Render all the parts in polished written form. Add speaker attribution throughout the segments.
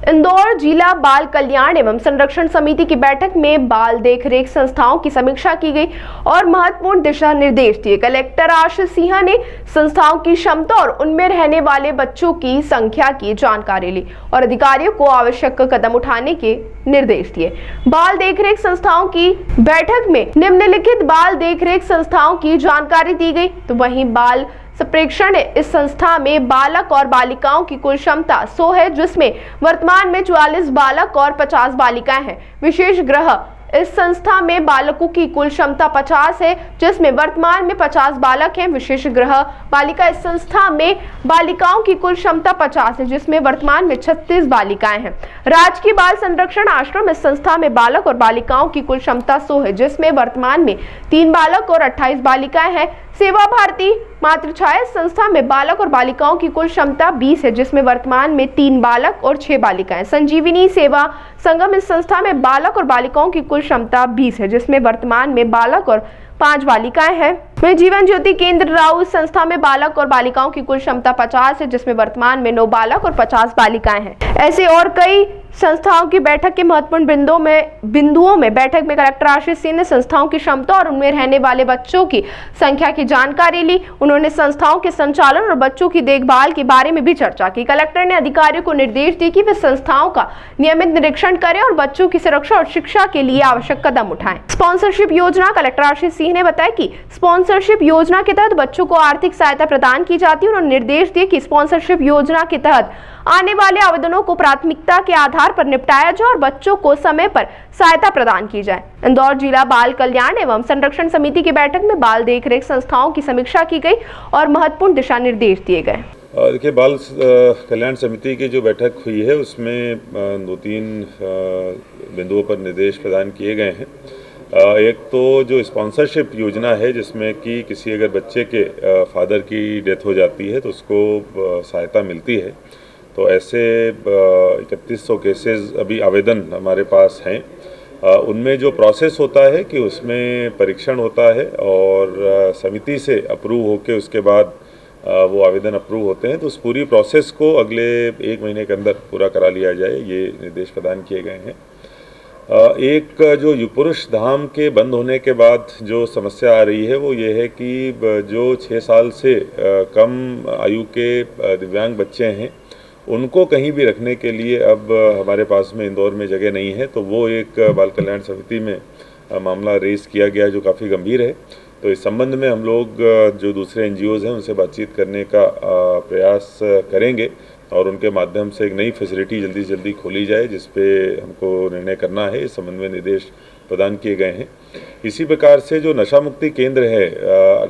Speaker 1: इंदौर जिला बाल कल्याण एवं संरक्षण समिति की बैठक में बाल देखरेख संस्थाओं की समीक्षा की गई और महत्वपूर्ण दिशा निर्देश दिए। कलेक्टर आशीष सिंह ने संस्थाओं की क्षमता और उनमें रहने वाले बच्चों की संख्या की जानकारी ली और अधिकारियों को आवश्यक कदम उठाने के निर्देश दिए। बाल देखरेख संस्थाओं की बैठक में निम्नलिखित बाल देखरेख संस्थाओं की जानकारी दी गई। तो वहीं बाल संप्रेक्षण इस संस्था में बालक और बालिकाओं की कुल क्षमता 100 है, जिसमें वर्तमान में 44 बालक और 50 बालिकाएं हैं। विशेष गृह इस संस्था में बालकों की कुल क्षमता 50 है, जिसमें वर्तमान में 50 बालक हैं। विशेष गृह बालिका इस संस्था में बालिकाओं की कुल क्षमता 50 है, जिसमें वर्तमान में 36 बालिकाएं हैं। राजकीय बाल संरक्षण आश्रम इस संस्था में बालक और बालिकाओं की कुल क्षमता 100 है, जिसमें वर्तमान में 3 बालक और 28 बालिकाएं हैं। सेवा भारती मातृछाया संस्था में बालक और बालिकाओं की कुल क्षमता 20 है, जिसमें वर्तमान में 3 बालक और 6 बालिकाएं। संजीवनी सेवा संगम इस संस्था में बालक और बालिकाओं की कुल क्षमता 20 है, जिसमें वर्तमान में बालक और 5 बालिकाएं हैं। वहीं जीवन ज्योति केंद्र राउ इस संस्था में बालक और बालिकाओं की कुल क्षमता 50 है, जिसमें वर्तमान में 9 बालक और 50 बालिकाएं हैं। ऐसे और कई संस्थाओं की बैठक के महत्वपूर्ण बिंदुओं में बैठक में कलेक्टर आशीष सिंह ने संस्थाओं की क्षमता और उनमें रहने वाले बच्चों की संख्या की जानकारी ली। उन्होंने संस्थाओं के संचालन और बच्चों की देखभाल के बारे में भी चर्चा की। कलेक्टर ने अधिकारियों को निर्देश दिए कि वे संस्थाओं का नियमित निरीक्षण करें और बच्चों की सुरक्षा और शिक्षा के लिए आवश्यक कदम उठाएं। स्पॉन्सरशिप योजना कलेक्टर आशीष सिंह ने बताया कि स्पॉन्सरशिप योजना के तहत बच्चों को आर्थिक सहायता प्रदान की जाती है। उन्होंने निर्देश दिए कि स्पॉन्सरशिप योजना के तहत आने वाले आवेदनों को प्राथमिकता के आधार पर निपटाया जाए और बच्चों को समय पर सहायता प्रदान की जाए। इंदौर जिला बाल कल्याण एवं संरक्षण समिति की बैठक में बाल देखरेख संस्थाओं की समीक्षा की गई और महत्वपूर्ण दिशा निर्देश दिए गए।
Speaker 2: देखिए, बाल कल्याण समिति की जो बैठक हुई है उसमें 2-3 बिंदुओं पर निर्देश प्रदान किए गए हैं। एक तो जो स्पॉन्सरशिप योजना है, जिसमें कि किसी अगर बच्चे के फादर की डेथ हो जाती है तो उसको सहायता मिलती है। तो ऐसे 3100 केसेस अभी आवेदन हमारे पास हैं। उनमें जो प्रोसेस होता है कि उसमें परीक्षण होता है और समिति से अप्रूव होके उसके बाद वो आवेदन अप्रूव होते हैं। तो उस पूरी प्रोसेस को अगले 1 महीने के अंदर पूरा करा लिया जाए, ये निर्देश प्रदान किए गए हैं। एक जो युगपुरुष धाम के बंद होने के बाद जो समस्या आ रही है वो ये है कि जो 6 साल से कम आयु के दिव्यांग बच्चे हैं उनको कहीं भी रखने के लिए अब हमारे पास में इंदौर में जगह नहीं है। तो वो एक बाल कल्याण समिति में मामला रेज किया गया जो काफ़ी गंभीर है। तो इस संबंध में हम लोग जो दूसरे एनजीओज़ हैं उनसे बातचीत करने का प्रयास करेंगे और उनके माध्यम से एक नई फैसिलिटी जल्दी से जल्दी खोली जाए, जिस पे हमको निर्णय करना है। इस संबंध में निर्देश प्रदान किए गए हैं। इसी प्रकार से जो नशा मुक्ति केंद्र है,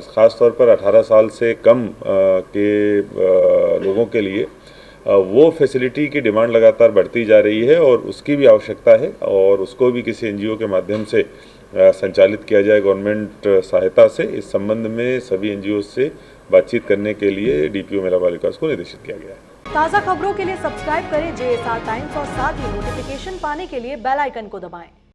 Speaker 2: ख़ास तौर पर 18 साल से कम के लोगों के लिए वो फैसिलिटी की डिमांड लगातार बढ़ती जा रही है और उसकी भी आवश्यकता है और उसको भी किसी एनजीओ के माध्यम से संचालित किया जाए गवर्नमेंट सहायता से। इस संबंध में सभी एनजीओ से बातचीत करने के लिए डीपीओ महिला बाल विकास को निर्देशित किया गया है।
Speaker 3: ताज़ा खबरों के लिए सब्सक्राइब करें JSR टाइम्स और साथ ही नोटिफिकेशन पाने के लिए बेल आइकन को दबाएं।